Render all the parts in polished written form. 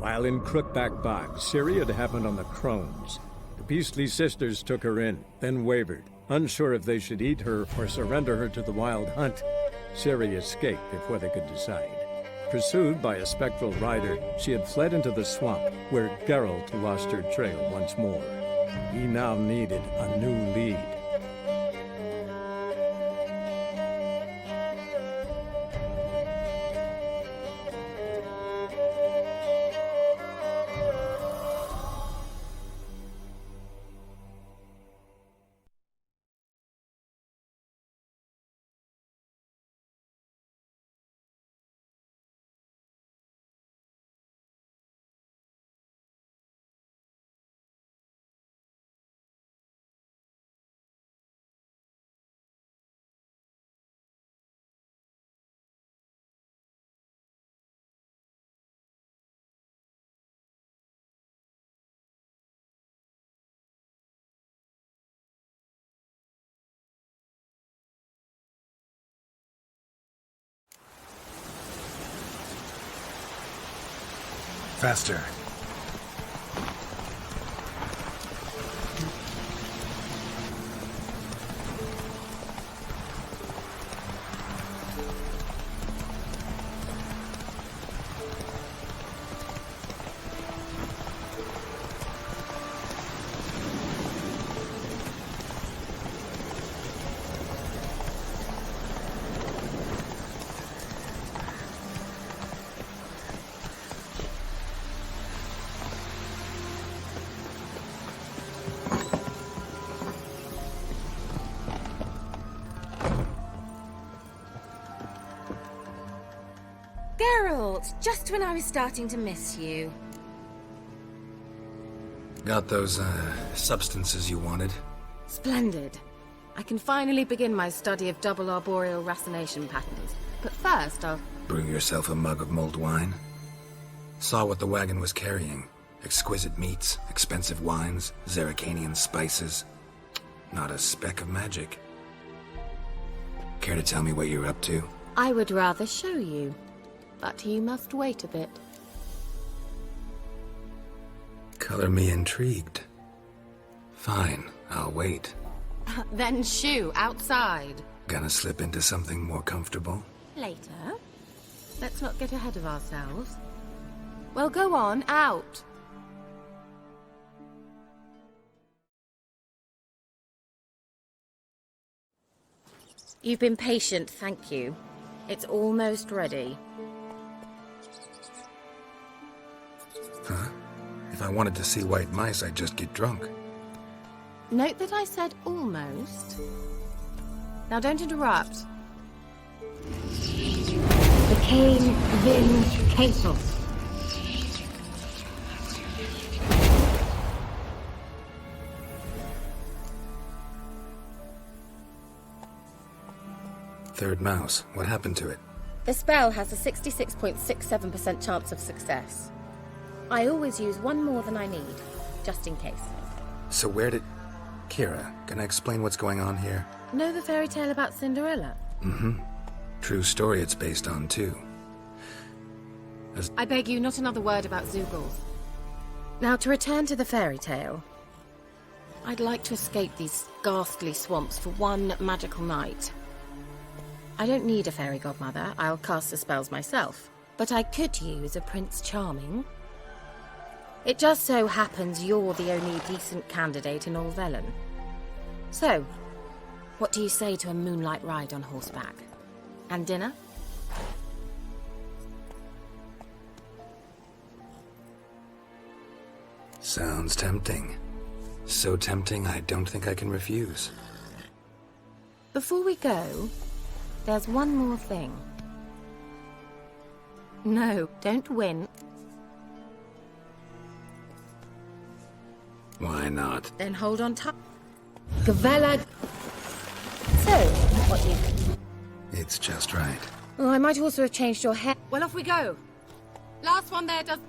While in Crookback Bog, Ciri had happened on the Crones. The Beastly Sisters took her in, then wavered, unsure if they should eat her or surrender her to the Wild Hunt. Ciri escaped before they could decide. Pursued by a spectral rider, she had fled into the swamp, where Geralt lost her trail once more. He now needed a new lead. Faster. Geralt, just when I was starting to miss you. Got those, substances you wanted? Splendid. I can finally begin my study of double arboreal racination patterns. But first, I'll... Brew yourself a mug of mulled wine. Saw what the wagon was carrying. Exquisite meats, expensive wines, Zerrikanian spices. Not a speck of magic. Care to tell me what you're up to? I would rather show you. But you must wait a bit. Color me intrigued. Fine, I'll wait. Then shoo, outside. Gonna slip into something more comfortable? Later. Let's not get ahead of ourselves. Well, go on, out. You've been patient, thank you. It's almost ready. Huh? If I wanted to see white mice, I'd just get drunk. Note that I said almost. Now don't interrupt. The Cane Vin Castle. Third mouse. What happened to it? The spell has a 66.67% chance of success. I always use one more than I need, just in case. So where did... Keira, can I explain what's going on here? Know the fairy tale about Cinderella? Mm-hmm. True story it's based on, too. I beg you, not another word about Zoogles. Now, to return to the fairy tale. I'd like to escape these ghastly swamps for one magical night. I don't need a fairy godmother, I'll cast the spells myself. But I could use a Prince Charming. It just so happens you're the only decent candidate in all Velen. So, what do you say to a moonlight ride on horseback? And dinner? Sounds tempting. So tempting, I don't think I can refuse. Before we go, there's one more thing. No, don't wince. Why not? Then hold on tight. Gavella. So, what do you think? It's just right. Oh, I might also have changed your hair. Well, off we go. Last one there does...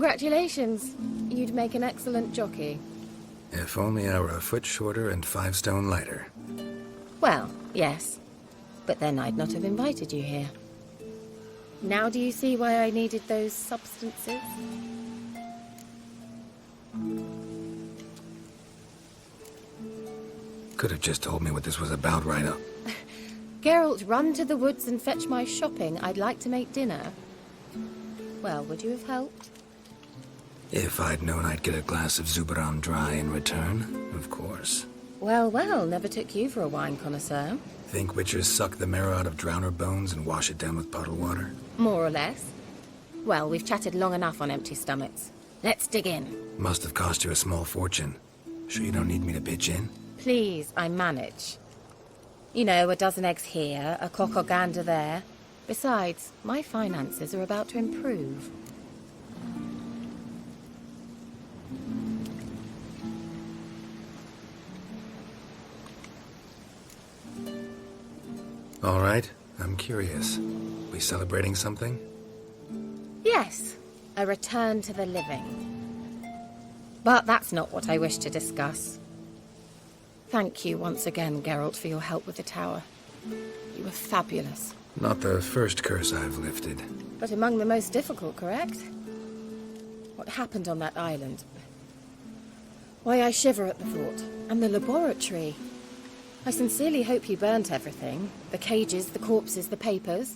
Congratulations. You'd make an excellent jockey. If only I were a foot shorter and 5 stone lighter. Well, yes. But then I'd not have invited you here. Now do you see why I needed those substances? Could have just told me what this was about right up. Geralt, run to the woods and fetch my shopping. I'd like to make dinner. Well, would you have helped? If I'd known I'd get a glass of Zuberan dry in return, of course. Well, well, never took you for a wine connoisseur. Think witchers suck the marrow out of drowner bones and wash it down with puddle water? More or less. Well, we've chatted long enough on empty stomachs. Let's dig in. Must have cost you a small fortune. Sure you don't need me to pitch in? Please, I manage. You know, a dozen eggs here, a cock or gander there. Besides, my finances are about to improve. All right, I'm curious. We celebrating something? Yes, a return to the living. But that's not what I wish to discuss. Thank you once again, Geralt, for your help with the tower. You were fabulous. Not the first curse I've lifted. But among the most difficult, correct? What happened on that island? Why, I shiver at the thought. And the laboratory. I sincerely hope you burnt everything. The cages, the corpses, the papers.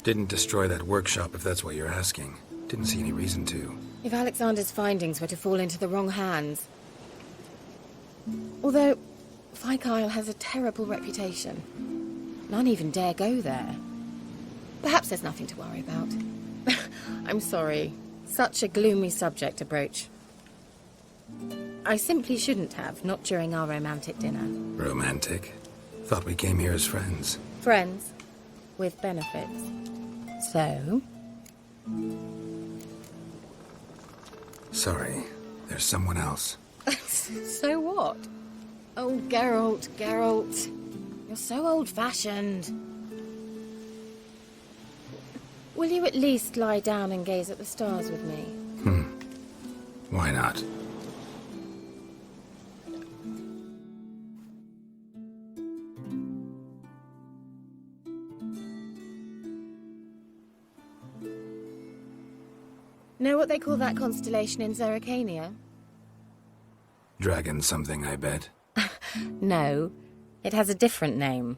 Didn't destroy that workshop, if that's what you're asking. Didn't see any reason to. If Alexander's findings were to fall into the wrong hands... Although, Faikyl has a terrible reputation. None even dare go there. Perhaps there's nothing to worry about. I'm sorry. Such a gloomy subject to broach. I simply shouldn't have, not during our romantic dinner. Romantic? Thought we came here as friends. Friends, with benefits. So? Sorry, there's someone else. So what? Oh, Geralt, Geralt. You're so old-fashioned. Will you at least lie down and gaze at the stars with me? Why not? Know what they call that constellation in Zerrikania? Dragon something, I bet. No, it has a different name.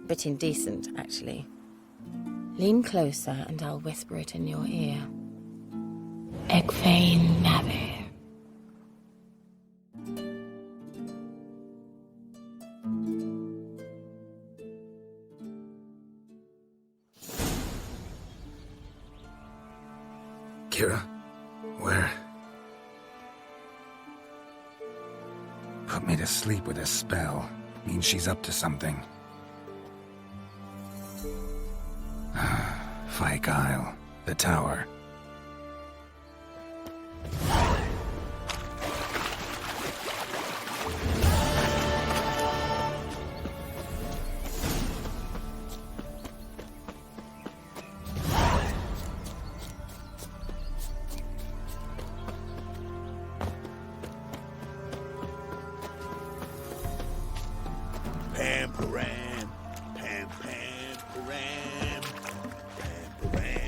A bit indecent, actually. Lean closer and I'll whisper it in your ear. Egfain Mavir. Keira? Where? Put me to sleep with a spell. Means she's up to something. Faikyl, the tower. Pam param, pam pam param, pam param.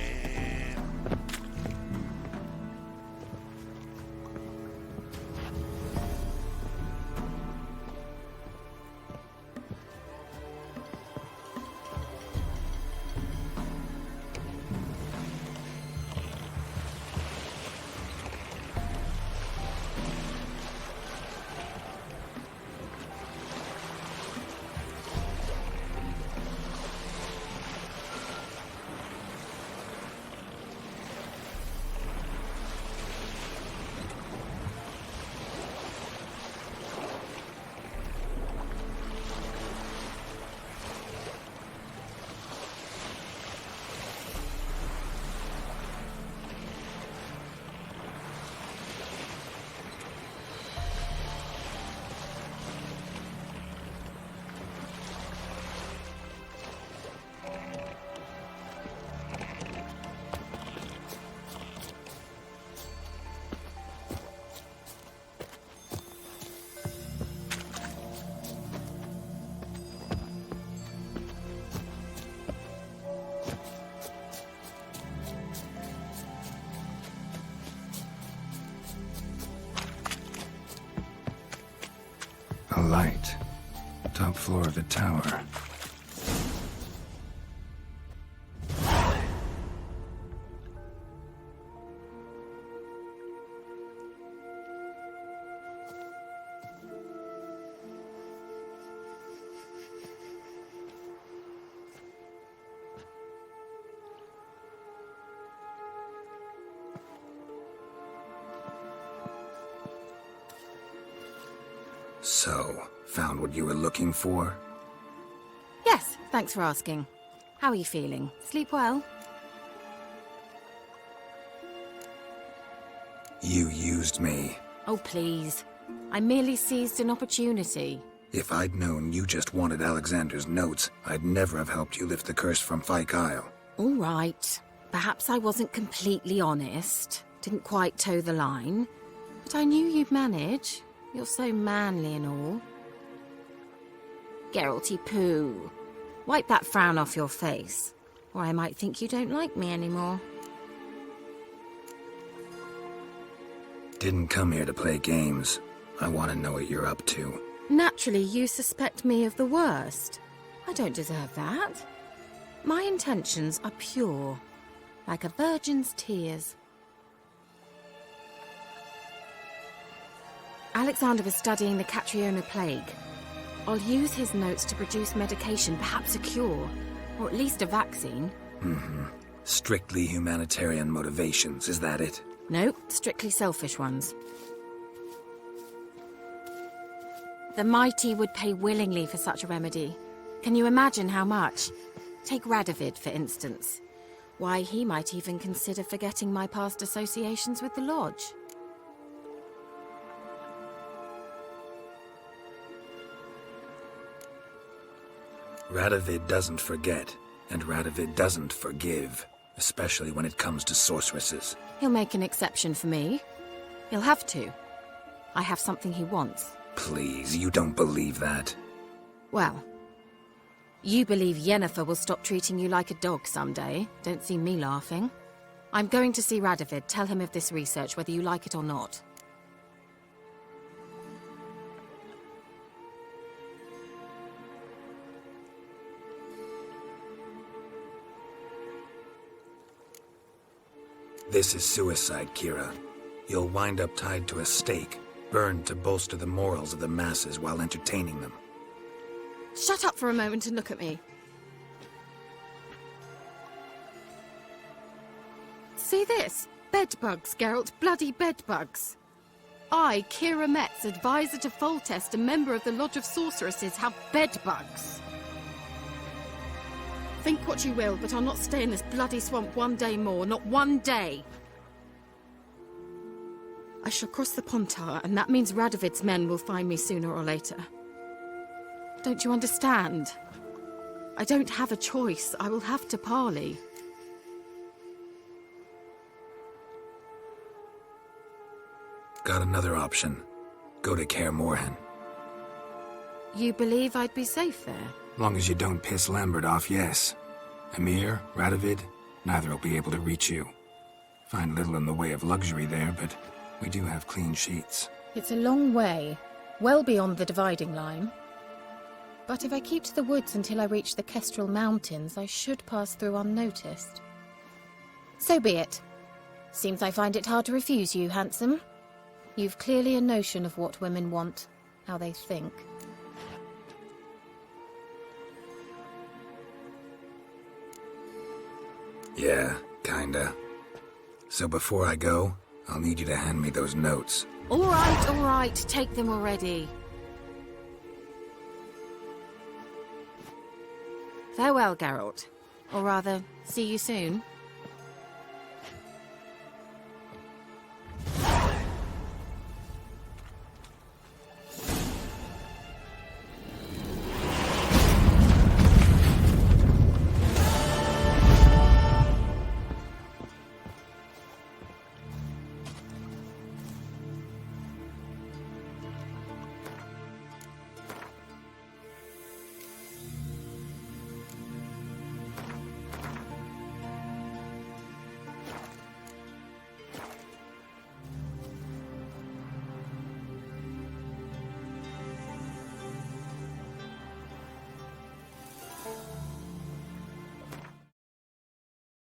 light. Top floor of the tower. So, found what you were looking for? Yes, thanks for asking. How are you feeling? Sleep well? You used me. Oh, please. I merely seized an opportunity. If I'd known you just wanted Alexander's notes, I'd never have helped you lift the curse from Fyke Isle. All right. Perhaps I wasn't completely honest. Didn't quite toe the line. But I knew you'd manage. You're so manly and all. Geralty poo. Wipe that frown off your face, or I might think you don't like me anymore. Didn't come here to play games. I want to know what you're up to. Naturally, you suspect me of the worst. I don't deserve that. My intentions are pure, like a virgin's tears. Alexander was studying the Catriona plague. I'll use his notes to produce medication, perhaps a cure, or at least a vaccine. Strictly humanitarian motivations, is that it? No, strictly selfish ones. The mighty would pay willingly for such a remedy. Can you imagine how much? Take Radovid, for instance. Why, he might even consider forgetting my past associations with the Lodge. Radovid doesn't forget, and Radovid doesn't forgive, especially when it comes to sorceresses. He'll make an exception for me. He'll have to. I have something he wants. Please, you don't believe that. Well, you believe Yennefer will stop treating you like a dog someday. Don't see me laughing. I'm going to see Radovid, tell him of this research, whether you like it or not. This is suicide, Keira. You'll wind up tied to a stake, burned to bolster the morals of the masses while entertaining them. Shut up for a moment and look at me. See this? Bedbugs, Geralt. Bloody bedbugs. I, Keira Metz, advisor to Foltest, a member of the Lodge of Sorceresses, have bedbugs. Think what you will, but I'll not stay in this bloody swamp one day more. Not one day. I shall cross the Pontar, and that means Radovid's men will find me sooner or later. Don't you understand? I don't have a choice. I will have to parley. Got another option. Go to Kaer Morhen. You believe I'd be safe there? Long as you don't piss Lambert off, yes. Emir, Radovid, neither will be able to reach you. Find little in the way of luxury there, but we do have clean sheets. It's a long way, well beyond the dividing line. But if I keep to the woods until I reach the Kestrel Mountains, I should pass through unnoticed. So be it. Seems I find it hard to refuse you, handsome. You've clearly a notion of what women want, how they think. Yeah, kinda. So before I go, I'll need you to hand me those notes. All right, take them already. Farewell, Geralt. Or rather, see you soon.